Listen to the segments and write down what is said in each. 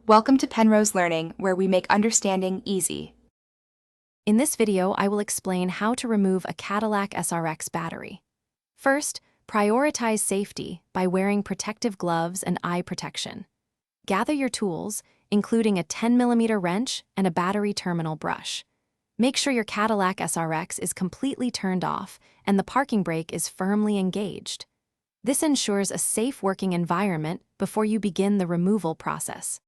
Welcome to Penrose Learning, where we make understanding easy. In this video, I will explain how to remove a Cadillac SRX battery. First, prioritize safety by wearing protective gloves and eye protection. Gather your tools, including a 10mm wrench and a battery terminal brush. Make sure your Cadillac SRX is completely turned off and the parking brake is firmly engaged. This ensures a safe working environment before you begin the removal process.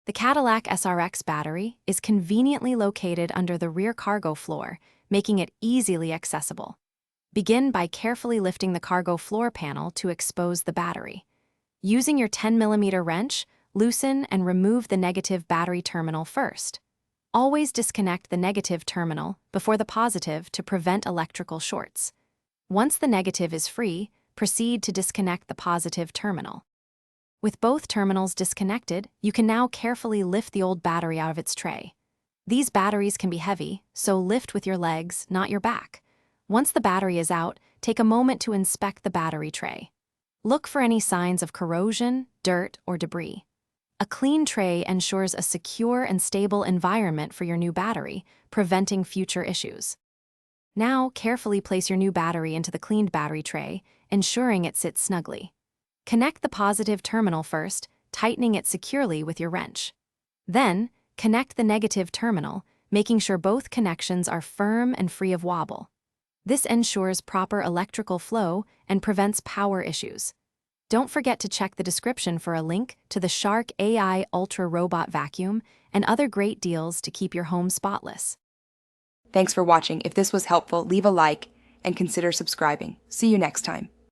The Cadillac SRX battery is conveniently located under the rear cargo floor, making it easily accessible. Begin by carefully lifting the cargo floor panel to expose the battery. Using your 10mm wrench, loosen and remove the negative battery terminal first. Always disconnect the negative terminal before the positive to prevent electrical shorts. Once the negative is free, proceed to disconnect the positive terminal. With both terminals disconnected, you can now carefully lift the old battery out of its tray. These batteries can be heavy, so lift with your legs, not your back. Once the battery is out, take a moment to inspect the battery tray. Look for any signs of corrosion, dirt, or debris. A clean tray ensures a secure and stable environment for your new battery, preventing future issues. Now, carefully place your new battery into the cleaned battery tray, ensuring it sits snugly. Connect the positive terminal first, tightening it securely with your wrench. Then, connect the negative terminal, making sure both connections are firm and free of wobble. This ensures proper electrical flow and prevents power issues. Don't forget to check the description for a link to the Shark AI Ultra Robot Vacuum and other great deals to keep your home spotless. Thanks for watching. If this was helpful, leave a like and consider subscribing. See you next time.